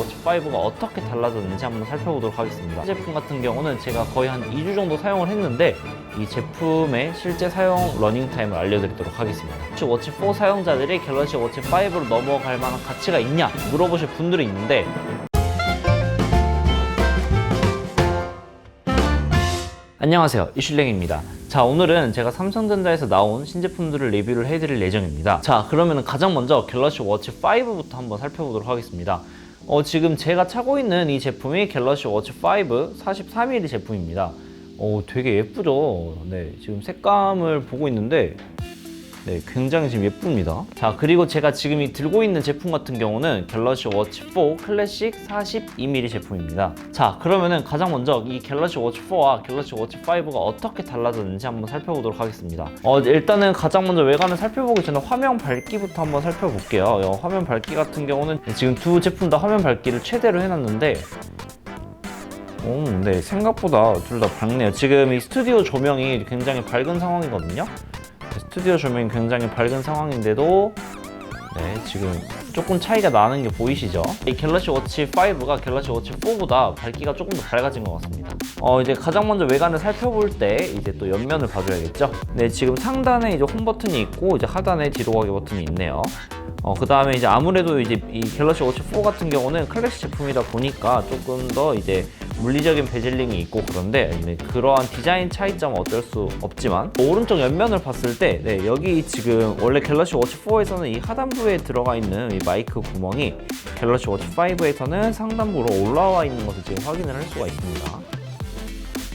워치 5가 어떻게 달라졌는지 한번 살펴보도록 하겠습니다. 이 제품 같은 경우는 제가 거의 한 2주 정도 사용을 했는데 이 제품의 실제 사용 러닝타임을 알려드리도록 하겠습니다. 혹시 워치 4 사용자들이 갤럭시 워치 5로 넘어갈 만한 가치가 있냐 물어보실 분들이 있는데, 안녕하세요, 이슐랭입니다. 자, 오늘은 제가 삼성전자에서 나온 신제품들을 리뷰를 해드릴 예정입니다. 자, 그러면 가장 먼저 갤럭시 워치 5부터 한번 살펴보도록 하겠습니다. 지금 제가 차고 있는 이 제품이 갤럭시 워치 5 43mm 제품입니다. 되게 예쁘죠? 네, 지금 색감을 보고 있는데 네, 굉장히 지금 예쁩니다. 자, 그리고 제가 지금 들고 있는 제품 같은 경우는 갤럭시 워치 4 클래식 42mm 제품입니다. 자, 그러면은 가장 먼저 이 갤럭시 워치 4와 갤럭시 워치 5가 어떻게 달라졌는지 한번 살펴보도록 하겠습니다. 일단은 가장 먼저 외관을 살펴보기 전에 화면 밝기부터 한번 살펴볼게요. 화면 밝기 같은 경우는 지금 두 제품 다 화면 밝기를 최대로 해놨는데 네, 생각보다 둘 다 밝네요. 지금 이 스튜디오 조명이 굉장히 밝은 상황이거든요. 스튜디오 조명이 굉장히 밝은 상황인데도 네, 지금 조금 차이가 나는 게 보이시죠? 이 갤럭시 워치 5가 갤럭시 워치 4보다 밝기가 조금 더 밝아진 것 같습니다. 이제 가장 먼저 외관을 살펴볼 때 이제 또 옆면을 봐줘야겠죠? 네, 지금 상단에 이제 홈 버튼이 있고 이제 하단에 뒤로 가기 버튼이 있네요. 그 다음에 이제 아무래도 이제 이 갤럭시 워치 4 같은 경우는 클래식 제품이다 보니까 조금 더 이제 물리적인 베젤링이 있고 그런데 그러한 디자인 차이점은 어쩔 수 없지만 오른쪽 옆면을 봤을 때 네, 여기 지금 원래 갤럭시 워치 4에서는 이 하단부에 들어가 있는 이 마이크 구멍이 갤럭시 워치 5에서는 상단부로 올라와 있는 것을 지금 확인을 할 수가 있습니다.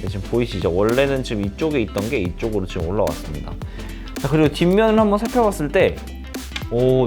네, 지금 보이시죠? 원래는 지금 이쪽에 있던 게 이쪽으로 지금 올라왔습니다. 자, 그리고 뒷면을 한번 살펴봤을 때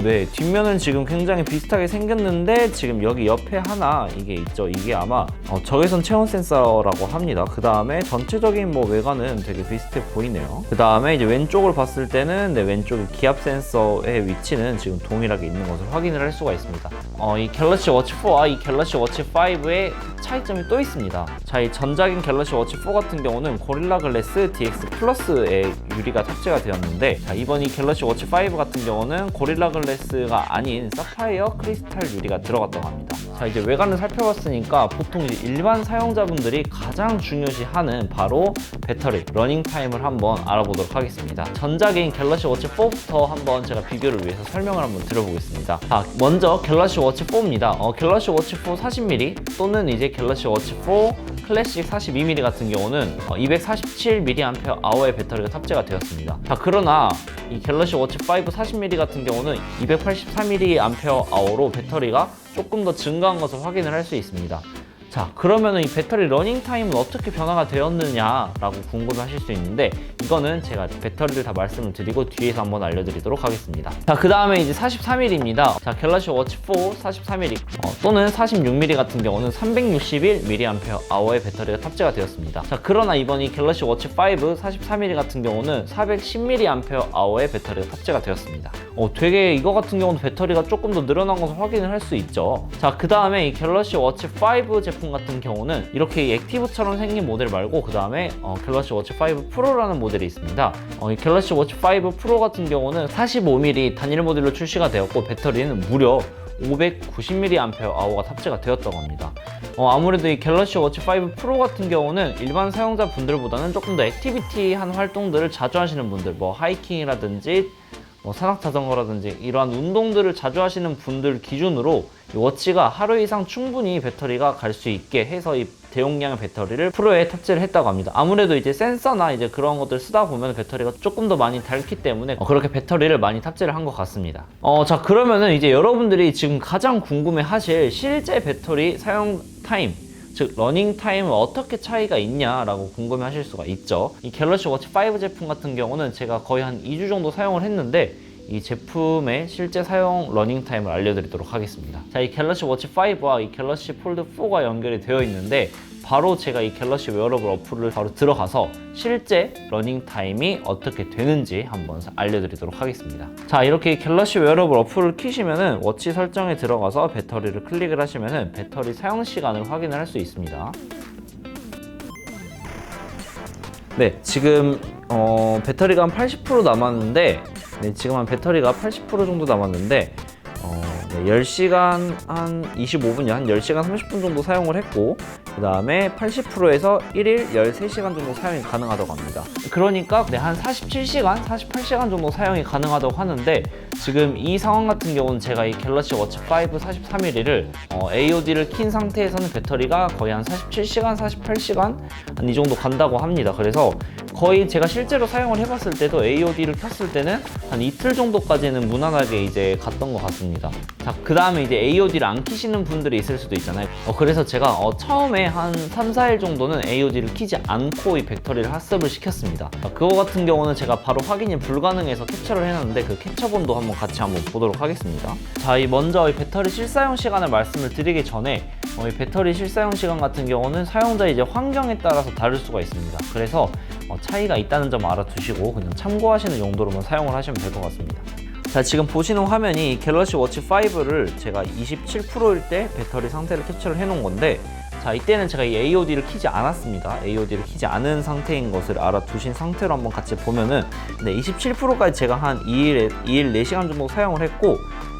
네, 뒷면은 지금 굉장히 비슷하게 생겼는데 지금 여기 옆에 하나 이게 있죠. 이게 아마 적외선 체온 센서라고 합니다. 그 다음에 전체적인 외관은 되게 비슷해 보이네요. 그 다음에 이제 왼쪽을 봤을 때는 네, 왼쪽에 기압 센서의 위치는 지금 동일하게 있는 것을 확인을 할 수가 있습니다. 이 갤럭시 워치 4와 이 갤럭시 워치 5의 차이점이 또 있습니다. 자, 이 전작인 갤럭시 워치 4 같은 경우는 고릴라 글래스 DX 플러스의 유리가 탑재가 되었는데, 자, 이번 이 갤럭시 워치 5 같은 경우는 고릴라 글래스가 아닌 사파이어 크리스탈 유리가 들어갔다고 합니다. 자, 이제 외관을 살펴봤으니까 보통 이제 일반 사용자분들이 가장 중요시하는 바로 배터리, 러닝 타임을 한번 알아보도록 하겠습니다. 전작인 갤럭시 워치 4부터 한번 제가 비교를 위해서 설명을 한번 드려보겠습니다. 자, 먼저 갤럭시 워치 4입니다. 갤럭시 워치 4 40mm 또는 이제 갤럭시 워치 4 클래식 42mm 같은 경우는 247mAh의 배터리가 탑재가 되었습니다. 자, 그러나 이 갤럭시 워치 5 40mm 같은 경우는 284mAh로 배터리가 조금 더 증가한 것을 확인을 할 수 있습니다. 자, 그러면 이 배터리 러닝 타임은 어떻게 변화가 되었느냐라고 궁금해하실 수 있는데, 이거는 제가 배터리를 다 말씀을 드리고 뒤에서 한번 알려드리도록 하겠습니다. 자, 그 다음에 이제 43mm입니다. 자, 갤럭시 워치 4 43mm 또는 46mm 같은 경우는 361mAh의 배터리가 탑재가 되었습니다. 자, 그러나 이번 이 갤럭시 워치 5 43mm 같은 경우는 410mAh의 배터리가 탑재가 되었습니다. 되게 이거 같은 경우는 배터리가 조금 더 늘어난 것을 확인을 할 수 있죠. 자, 그 다음에 이 갤럭시 워치 5 제품 같은 경우는 이렇게 액티브처럼 생긴 모델 말고 그 다음에 갤럭시 워치 5 프로라는 모델이 있습니다. 이 갤럭시 워치 5 프로 같은 경우는 45mm 단일 모델로 출시가 되었고 배터리는 무려 590mAh가 탑재가 되었다고 합니다. 아무래도 이 갤럭시 워치 5 프로 같은 경우는 일반 사용자 분들보다는 조금 더 액티비티한 활동들을 자주 하시는 분들, 하이킹이라든지 산악 자전거라든지 이러한 운동들을 자주 하시는 분들 기준으로 이 워치가 하루 이상 충분히 배터리가 갈 수 있게 해서 이 대용량의 배터리를 프로에 탑재를 했다고 합니다. 아무래도 이제 센서나 이제 그런 것들 쓰다 보면 배터리가 조금 더 많이 닳기 때문에 그렇게 배터리를 많이 탑재를 한 것 같습니다. 자, 그러면은 이제 여러분들이 지금 가장 궁금해 하실 실제 배터리 사용 타임, 즉 러닝 타임은 어떻게 차이가 있냐라고 궁금해 하실 수가 있죠. 이 갤럭시 워치 5 제품 같은 경우는 제가 거의 한 2주 정도 사용을 했는데 이 제품의 실제 사용 러닝 타임을 알려드리도록 하겠습니다. 자, 이 갤럭시 워치 5와 이 갤럭시 폴드 4가 연결이 되어 있는데 바로 제가 이 갤럭시 웨어러블 어플을 바로 들어가서 실제 러닝 타임이 어떻게 되는지 한번 알려드리도록 하겠습니다. 자, 이렇게 갤럭시 웨어러블 어플을 키시면은 워치 설정에 들어가서 배터리를 클릭을 하시면은 배터리 사용 시간을 확인을 할 수 있습니다. 네, 지금 배터리가 한 80% 남았는데 네, 지금 한 배터리가 80% 정도 남았는데 네, 10시간 한 25분이요. 한 10시간 30분 정도 사용을 했고, 그 다음에 80%에서 1일 13시간 정도 사용이 가능하다고 합니다. 그러니까 한 47시간, 48시간 정도 사용이 가능하다고 하는데, 지금 이 상황 같은 경우는 제가 이 갤럭시 워치 5 43mm AOD를 킨 상태에서는 배터리가 거의 한 47시간, 48시간 한 이 정도 간다고 합니다. 그래서 거의 제가 실제로 사용을 해봤을 때도 AOD를 켰을 때는 한 이틀 정도까지는 무난하게 이제 갔던 것 같습니다. 자, 그 다음에 이제 AOD를 안 키시는 분들이 있을 수도 있잖아요. 그래서 제가 처음에 한 3, 4일 정도는 AOD를 키지 않고 이 배터리를 학습을 시켰습니다. 그거 같은 경우는 제가 바로 확인이 불가능해서 캡처를 해놨는데, 그 캡처본도 같이 한번 보도록 하겠습니다. 자, 먼저 이 배터리 실사용 시간을 말씀을 드리기 전에 이 배터리 실사용 시간 같은 경우는 사용자 이제 환경에 따라서 다를 수가 있습니다. 그래서 차이가 있다는 점 알아두시고 그냥 참고하시는 용도로만 사용을 하시면 될 것 같습니다. 자, 지금 보시는 화면이 갤럭시 워치 5를 제가 27%일 때 배터리 상태를 캡처를 해놓은 건데, 자, 이때는 제가 이 AOD를 키지 않았습니다. AOD를 키지 않은 상태인 것을 알아두신 상태로 한번 같이 보면은 27%까지 제가 한 2일 4시간 정도 사용을 했고,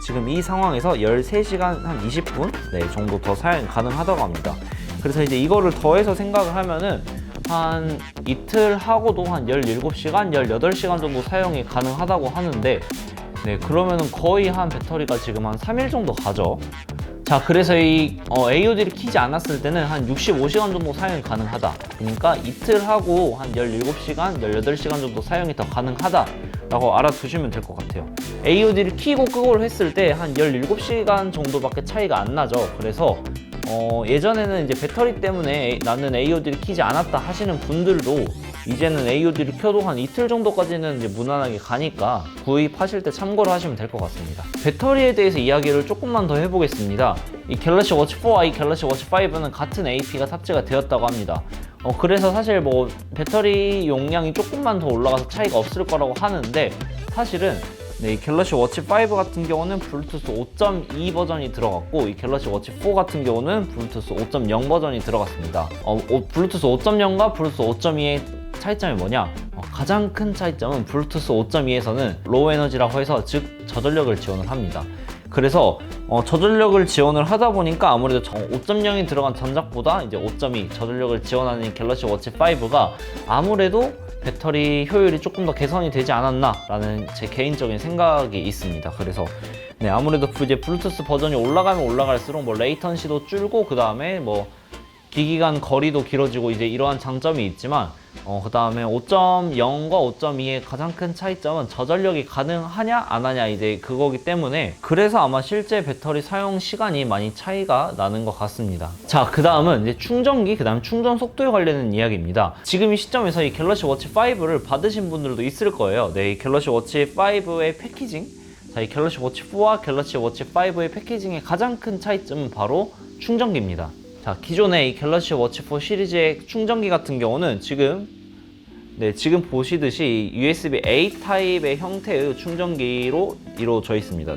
지금 이 상황에서 13시간 한 20분 정도 더 사용이 가능하다고 합니다. 그래서 이제 이거를 더해서 생각을 하면은 한 이틀 하고도 한 17시간, 18시간 정도 사용이 가능하다고 하는데, 그러면은 거의 한 배터리가 지금 한 3일 정도 가죠. 자, 그래서 이 AOD를 키지 않았을 때는 한 65시간 정도 사용이 가능하다. 그러니까 이틀 하고 한 17시간, 18시간 정도 사용이 더 가능하다 라고 알아두시면 될 것 같아요. AOD를 키고 끄고를 했을 때 한 17시간 정도밖에 차이가 안 나죠. 그래서 예전에는 이제 배터리 때문에 나는 AOD를 키지 않았다 하시는 분들도 이제는 AOD를 켜도 한 이틀 정도까지는 이제 무난하게 가니까 구입하실 때 참고를 하시면 될 것 같습니다. 배터리에 대해서 이야기를 조금만 더 해보겠습니다. 이 갤럭시 워치 4와 이 갤럭시 워치 5는 같은 AP가 탑재가 되었다고 합니다. 그래서 사실 뭐 배터리 용량이 조금만 더 올라가서 차이가 없을 거라고 하는데, 사실은 이 갤럭시 워치 5 같은 경우는 블루투스 5.2 버전이 들어갔고, 이 갤럭시 워치 4 같은 경우는 블루투스 5.0 버전이 들어갔습니다. 블루투스 5.0과 블루투스 5.2의 차이점이 뭐냐? 가장 큰 차이점은 블루투스 5.2에서는 로우 에너지라고 해서, 즉 저전력을 지원을 합니다. 그래서 저전력을 지원을 하다 보니까 아무래도 5.0이 들어간 전작보다 이제 5.2 저전력을 지원하는 갤럭시 워치 5가 아무래도 배터리 효율이 조금 더 개선이 되지 않았나 라는 제 개인적인 생각이 있습니다. 그래서 아무래도 이제 블루투스 버전이 올라가면 올라갈수록 뭐 레이턴시도 줄고, 그 다음에 뭐 기기 간 거리도 길어지고 이제 이러한 장점이 있지만, 그 다음에 5.0과 5.2의 가장 큰 차이점은 저전력이 가능하냐 안 하냐 이제 그거기 때문에, 그래서 아마 실제 배터리 사용 시간이 많이 차이가 나는 것 같습니다. 자, 그 다음은 이제 충전기, 그 다음 충전 속도에 관련된 이야기입니다. 지금 이 시점에서 이 갤럭시 워치 5를 받으신 분들도 있을 거예요. 이 갤럭시 워치 5의 패키징, 자, 이 갤럭시 워치 4와 갤럭시 워치 5의 패키징의 가장 큰 차이점은 바로 충전기입니다. 자, 기존의 이 갤럭시 워치 4 시리즈의 충전기 같은 경우는 지금 보시듯이 USB-A 타입의 형태의 충전기로 이루어져 있습니다.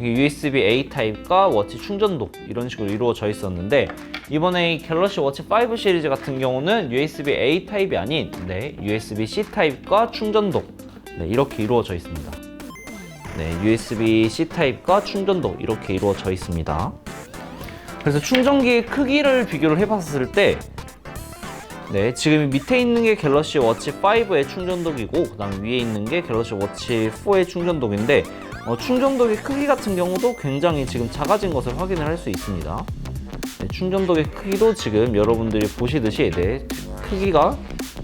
USB-A 타입과 워치 충전도 이런 식으로 이루어져 있었는데, 이번에 이 갤럭시 워치 5 시리즈 같은 경우는 USB-A 타입이 아닌 USB-C 타입과 충전도 이렇게 이루어져 있습니다. USB-C 타입과 충전도 이렇게 이루어져 있습니다. 그래서 충전기의 크기를 비교를 해봤을 때 지금 밑에 있는 게 갤럭시 워치 5의 충전독이고, 그 다음 위에 있는 게 갤럭시 워치 4의 충전독인데, 충전독의 크기 같은 경우도 굉장히 지금 작아진 것을 확인을 할 수 있습니다. 충전독의 크기도 지금 여러분들이 보시듯이 크기가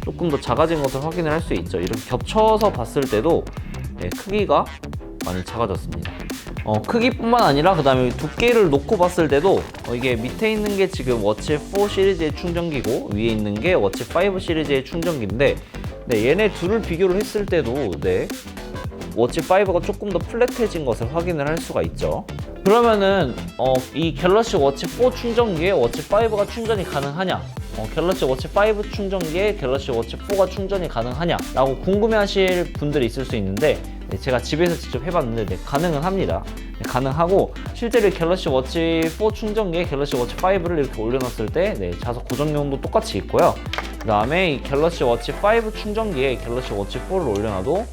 조금 더 작아진 것을 확인을 할 수 있죠. 이렇게 겹쳐서 봤을 때도 크기가 많이 작아졌습니다. 크기뿐만 아니라 그 다음에 두께를 놓고 봤을 때도 이게 밑에 있는 게 지금 워치 4 시리즈의 충전기고, 위에 있는 게 워치 5 시리즈의 충전기인데, 얘네 둘을 비교를 했을 때도 워치 5가 조금 더 플랫해진 것을 확인을 할 수가 있죠. 그러면은 이 갤럭시 워치 4 충전기에 워치 5가 충전이 가능하냐, 갤럭시 워치 5 충전기에 갤럭시 워치 4가 충전이 가능하냐 라고 궁금해 하실 분들이 있을 수 있는데, 제가 집에서 직접 해봤는데 가능은 합니다. 가능하고, 실제로 갤럭시 워치 4 충전기에 갤럭시 워치 5를 이렇게 올려놨을 때 자석 고정용도 똑같이 있고요. 그 다음에 이 갤럭시 워치 5 충전기에 갤럭시 워치 4를 올려놔도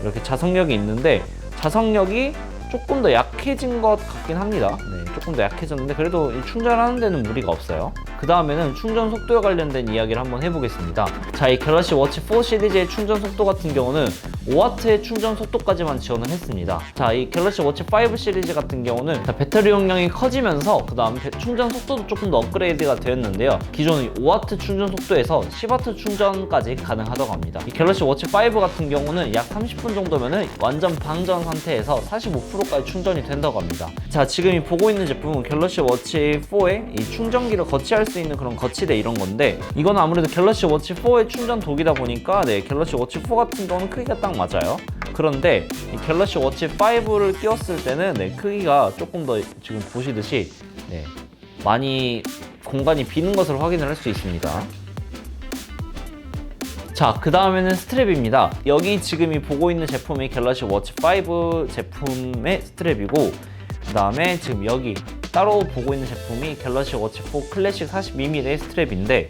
이렇게 자석력이 있는데, 자석력이 조금 더 약해진 것 같긴 합니다. 네, 조금 더 약해졌는데 그래도 충전하는 데는 무리가 없어요. 그 다음에는 충전 속도에 관련된 이야기를 한번 해보겠습니다. 자, 이 갤럭시 워치 4 시리즈의 충전 속도 같은 경우는 5W의 충전 속도까지만 지원을 했습니다. 자, 이 갤럭시 워치 5 시리즈 같은 경우는 배터리 용량이 커지면서 그 다음 충전 속도도 조금 더 업그레이드가 되었는데요. 기존의 5W 충전 속도에서 10W 충전까지 가능하다고 합니다. 이 갤럭시 워치 5 같은 경우는 약 30분 정도면은 완전 방전 상태에서 45%까지 충전이 된다고 합니다. 자, 지금 이 보고 있는 제품은 갤럭시 워치 4의 이 충전기를 거치할 수 있는 그런 거치대 이런 건데, 이건 아무래도 갤럭시 워치 4의 충전 도기다 보니까 네, 갤럭시 워치 4 같은 경우는 크기가 딱 맞아요. 그런데 이 갤럭시 워치 5를 끼웠을 때는 네, 크기가 조금 더 지금 보시듯이 네, 많이 공간이 비는 것을 확인을 할 수 있습니다. 자, 그 다음에는 스트랩입니다. 여기 지금 이 보고 있는 제품이 갤럭시 워치 5 제품의 스트랩이고, 그 다음에 지금 여기 따로 보고 있는 제품이 갤럭시 워치 4 클래식 42mm의 스트랩인데,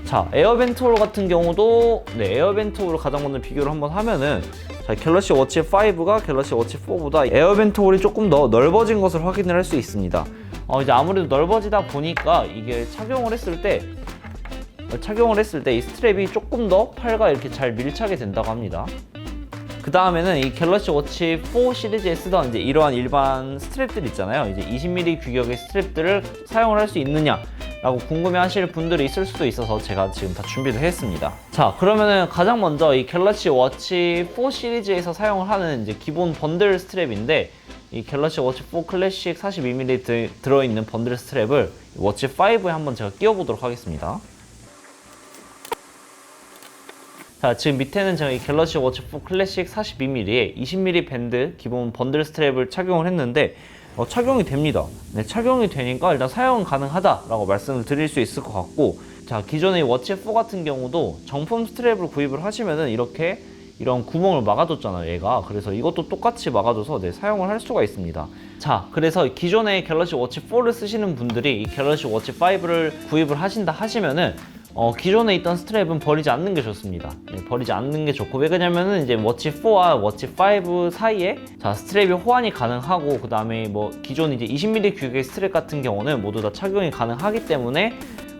자, 에어벤트홀 같은 경우도 네, 에어벤트홀을 가장 먼저 비교를 한번 하면은, 자, 갤럭시 워치 5가 갤럭시 워치 4보다 에어벤트홀이 조금 더 넓어진 것을 확인을 할 수 있습니다. 이제 아무래도 넓어지다 보니까 이게 착용을 했을 때 이 스트랩이 조금 더 팔과 이렇게 잘 밀착이 된다고 합니다. 그 다음에는 이 갤럭시 워치 4 시리즈에 쓰던 이제 이러한 일반 스트랩들 있잖아요. 이제 20mm 규격의 스트랩들을 사용을 할 수 있느냐 라고 궁금해 하실 분들이 있을 수도 있어서 제가 지금 다 준비를 했습니다. 자, 그러면은 가장 먼저 이 갤럭시 워치 4 시리즈에서 사용을 하는 이제 기본 번들 스트랩인데, 이 갤럭시 워치 4 클래식 42mm 들어있는 번들 스트랩을 워치 5에 한번 제가 끼워보도록 하겠습니다. 자, 지금 밑에는 제가 이 갤럭시 워치 4 클래식 42mm에 20mm 밴드 기본 번들 스트랩을 착용을 했는데 착용이 됩니다. 네, 착용이 되니까 일단 사용은 가능하다라고 말씀을 드릴 수 있을 것 같고, 자, 기존의 워치 4 같은 경우도 정품 스트랩을 구입을 하시면은 이렇게 이런 구멍을 막아줬잖아요, 얘가. 그래서 이것도 똑같이 막아줘서 네, 사용을 할 수가 있습니다. 자, 그래서 기존의 갤럭시 워치 4를 쓰시는 분들이 이 갤럭시 워치 5를 구입을 하신다 하시면은 기존에 있던 스트랩은 버리지 않는 게 좋습니다. 네, 버리지 않는 게 좋고, 왜 그러냐면은 이제 워치 4와 워치 5 사이에 자, 스트랩이 호환이 가능하고, 그 다음에 뭐 기존 이제 20mm 규격의 스트랩 같은 경우는 모두 다 착용이 가능하기 때문에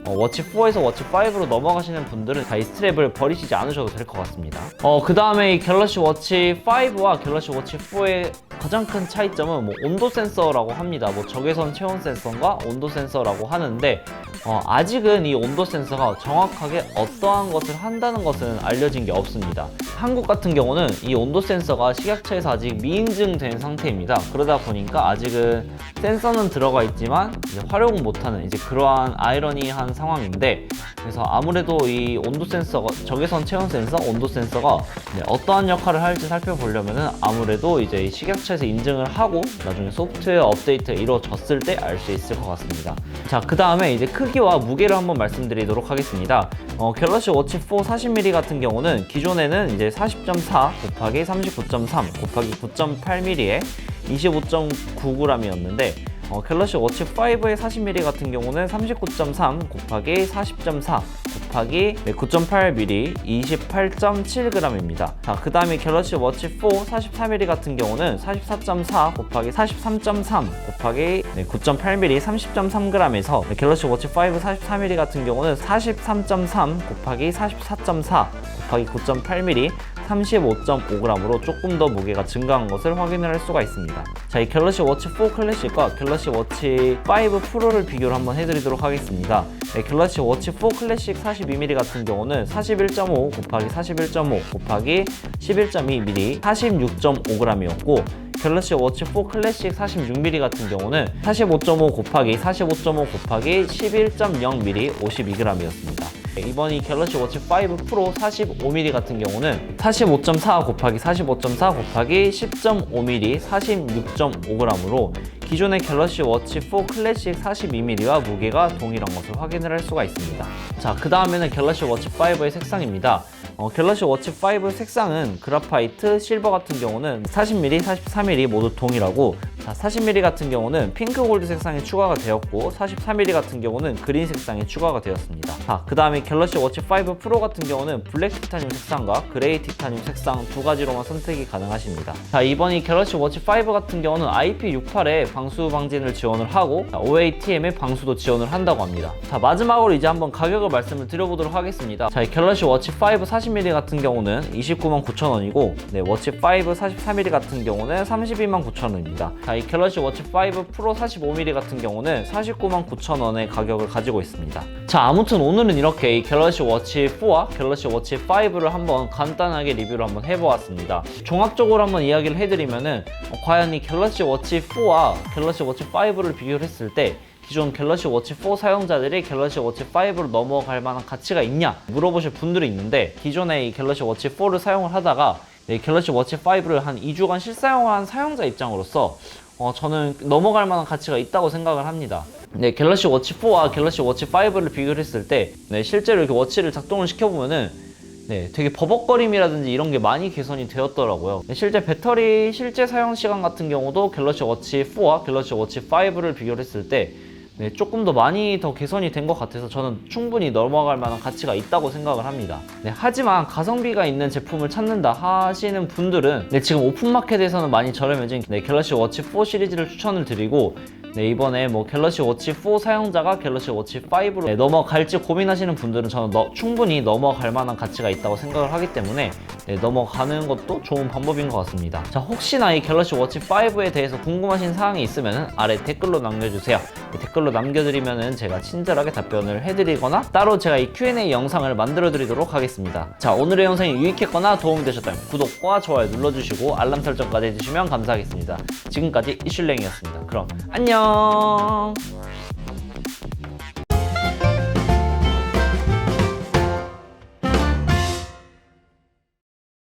워치 4에서 워치 5로 넘어가시는 분들은 다 이 스트랩을 버리시지 않으셔도 될 것 같습니다. 그 다음에 이 갤럭시 워치 5와 갤럭시 워치 4의 가장 큰 차이점은 뭐 온도 센서라고 합니다. 뭐 적외선 체온 센서과 온도 센서라고 하는데, 아직은 이 온도 센서가 정확하게 어떠한 것을 한다는 것은 알려진 게 없습니다. 한국 같은 경우는 이 온도 센서가 식약처에서 아직 미인증된 상태입니다. 그러다 보니까 아직은 센서는 들어가 있지만 이제 활용을 못하는 이제 그러한 아이러니한 상황인데, 그래서 아무래도 이 온도 센서가 적외선 체온 센서, 온도 센서가 어떠한 역할을 할지 살펴보려면은 아무래도 이제 이 식약처에서 인증을 하고 나중에 소프트웨어 업데이트가 이루어졌을 때 알 수 있을 것 같습니다. 자, 그 다음에 이제 크기와 무게를 한번 말씀드리도록 하겠습니다. 갤럭시 워치 4 40mm 같은 경우는 기존에는 이제 40.4 곱하기 39.3 곱하기 9.8mm에 25.9g이었는데, 갤럭시 워치 5의 40mm 같은 경우는 39.3 곱하기 40.4 곱하기 9.8mm 28.7g입니다. 자, 그 다음에 갤럭시 워치 4 44mm 같은 경우는 44.4 곱하기 43.3 곱하기 9.8mm 30.3g에서 갤럭시 워치 5 44mm 같은 경우는 43.3 곱하기 44.4 곱하기 9.8mm 35.5g으로 조금 더 무게가 증가한 것을 확인을 할 수가 있습니다. 자, 이 갤럭시 워치 4 클래식과 갤럭시 워치 5 프로를 비교를 한번 해드리도록 하겠습니다. 네, 갤럭시 워치 4 클래식 42mm 같은 경우는 41.5 곱하기 41.5 곱하기 11.2mm 46.5g이었고, 갤럭시 워치 4 클래식 46mm 같은 경우는 45.5 곱하기 45.5 곱하기 11.0mm 52g이었습니다. 이번 이 갤럭시 워치 5 프로 45mm 같은 경우는 45.4 곱하기 45.4 곱하기 10.5mm 46.5g으로 기존의 갤럭시 워치 4 클래식 42mm와 무게가 동일한 것을 확인을 할 수가 있습니다. 자, 그 다음에는 갤럭시 워치 5의 색상입니다. 갤럭시 워치 5 색상은 그라파이트, 실버 같은 경우는 40mm, 44mm 모두 동일하고, 자, 40mm 같은 경우는 핑크 골드 색상이 추가가 되었고 44mm 같은 경우는 그린 색상이 추가가 되었습니다. 자, 그 다음에 갤럭시 워치 5 프로 같은 경우는 블랙 티타늄 색상과 그레이 티타늄 색상 두 가지로만 선택이 가능하십니다. 자, 이번 이 갤럭시 워치 5 같은 경우는 IP68에 방수 방진을 지원을 하고 OATM의 방수도 지원을 한다고 합니다. 자, 마지막으로 이제 한번 가격을 말씀을 드려보도록 하겠습니다. 자, 이 갤럭시 워치 5 40mm 같은 경우는 299,900원이고, 네, 워치 5 44mm 같은 경우는 329,000원입니다. 자, 이 갤럭시 워치 5 프로 45mm 같은 경우는 499,900원의 가격을 가지고 있습니다. 자, 아무튼 오늘은 이렇게 이 갤럭시 워치 4와 갤럭시 워치 5를 한번 간단하게 리뷰를 한번 해보았습니다. 종합적으로 한번 이야기를 해드리면은 과연 이 갤럭시 워치 4와 갤럭시 워치 5를 비교를 했을 때 기존 갤럭시 워치 4 사용자들이 갤럭시 워치 5로 넘어갈 만한 가치가 있냐 물어보실 분들이 있는데, 기존에 이 갤럭시 워치 4를 사용을 하다가 갤럭시 워치 5를 한 2주간 실사용을 한 사용자 입장으로서 저는 넘어갈 만한 가치가 있다고 생각을 합니다. 갤럭시 워치 4와 갤럭시 워치 5를 비교를 했을 때 실제로 이렇게 워치를 작동을 시켜보면은 되게 버벅거림이라든지 이런 게 많이 개선이 되었더라고요. 실제 배터리 실제 사용 시간 같은 경우도 갤럭시 워치 4와 갤럭시 워치 5를 비교를 했을 때 조금 더 많이 더 개선이 된 것 같아서 저는 충분히 넘어갈 만한 가치가 있다고 생각을 합니다. 하지만 가성비가 있는 제품을 찾는다 하시는 분들은 지금 오픈마켓에서는 많이 저렴해진 갤럭시 워치 4 시리즈를 추천을 드리고, 이번에 뭐 갤럭시 워치 4 사용자가 갤럭시 워치 5로 넘어갈지 고민하시는 분들은 저는 충분히 넘어갈 만한 가치가 있다고 생각을 하기 때문에 넘어가는 것도 좋은 방법인 것 같습니다. 자, 혹시나 이 갤럭시 워치 5에 대해서 궁금하신 사항이 있으면 아래 댓글로 남겨주세요. 댓글로 남겨드리면 제가 친절하게 답변을 해드리거나 따로 제가 이 Q&A 영상을 만들어 드리도록 하겠습니다. 자, 오늘의 영상이 유익했거나 도움이 되셨다면 구독과 좋아요 눌러주시고 알람 설정까지 해주시면 감사하겠습니다. 지금까지 이슐랭이었습니다. 그럼 안녕.